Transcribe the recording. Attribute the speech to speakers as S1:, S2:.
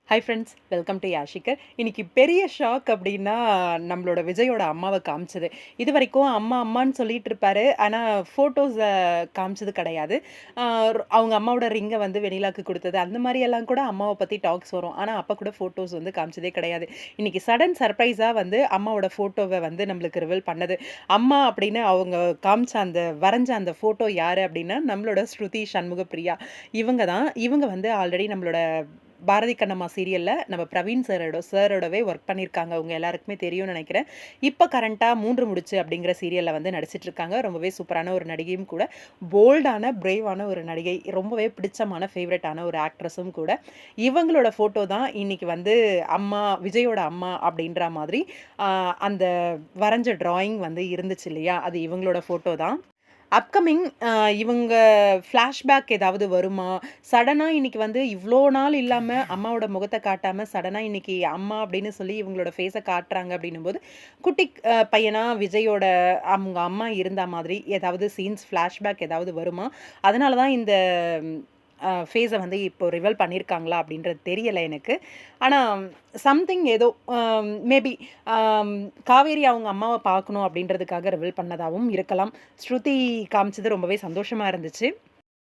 S1: Hi friends, welcome to யாஷிகர். இன்னைக்கு பெரிய ஷாக் அப்படின்னா, நம்மளோட விஜயோட அம்மாவ காமிச்சது. இதுவரைக்கும் அம்மா அம்மான்னு சொல்லிட்டு இருப்பாரு. ஆனா ஃபோட்டோஸ காமிச்சது கிடையாது. அ அவங்க அம்மாவோட ரிங்க வந்து வெண்ணிலாக்கு குடுத்தது, அந்த மாரியெல்லாம் கூட அம்மாவ பத்தி டாக்ஸ் வரும். ஆனா அப்ப கூட ஃபோட்டோஸ் வந்து காமிச்சதே கிடையாது. இன்னைக்கு சடன் சர்ப்ரைஸா வந்து அம்மாவோட ஃபோட்டோவ வந்து நம்மளுக்கு ரிவீல் பண்ணது. அம்மா அப்படின்னு அவங்க காமிச்ச அந்த வரைஞ்ச அந்த ஃபோட்டோ யாரு அப்படின்னா, நம்மளோட ஸ்ருதி சண்முகப்பிரியா. இவங்க தான். இவங்க வந்து ஆல்ரெடி நம்மளோட பாரதி கண்ணம்மா சீரியல்ல நம்ம பிரவீன் சாரோடவே ஒர்க் பண்ணியிருக்காங்க. உங்க எல்லாருக்குமே தெரியும்னு நெனைக்கிறேன். இப்ப கரண்ட்டா 3 முடிச்சு அப்படிங்கிற சீரியல்ல வந்து நடிச்சிட்டு இருக்காங்க. ரொம்பவே சூப்பரான ஒரு நடிகையும் கூட. போல்டான, பிரேவான ஒரு நடிகை. ரொம்பவே பிடிச்சமான, ஃபேவரட்டான ஒரு ஆக்ட்ரஸும் கூட. இவங்களோட ஃபோட்டோ தான் இன்னைக்கு வந்து அம்மா, விஜயோட அம்மா அப்படின்ற மாதிரி அ அந்த வரைஞ்ச டிராயிங் வந்து இருந்துச்சு இல்லையா? அது இவங்களோட ஃபோட்டோ தான். அப்கமிங் இவங்க ஃப்ளாஷ்பேக் ஏதாவது வருமா? சடனா இன்னைக்கு வந்து இவ்ளோ நாள் இல்லாம அம்மாவோட முகத்த காட்டாம, சடனா இன்னைக்கு அம்மா அப்படின்னு சொல்லி இவங்களோட ஃபேஸ காட்டுறாங்க அப்படின்னும்போது, குட்டி பையனா விஜயோட அவங்க அம்மா இருந்தா மாதிரி ஏதாவது சீன்ஸ் ஃப்ளாஷ்பேக் ஏதாவது வருமா? அதனால தான் இந்த ஃபேஸ வந்து இப்போ ரிவீல் பண்ணியிருக்காங்களா அப்படின்றது தெரியல எனக்கு. ஆனா சம்திங் ஏதோ மேபி அம் காவேரி அவங்க அம்மாவ பார்க்கணும் அப்படின்றதுக்காக ரிவீல் பண்ணதாவும் இருக்கலாம். ஸ்ருதி காமிச்சது ரொம்பவே சந்தோஷமா இருந்துச்சு.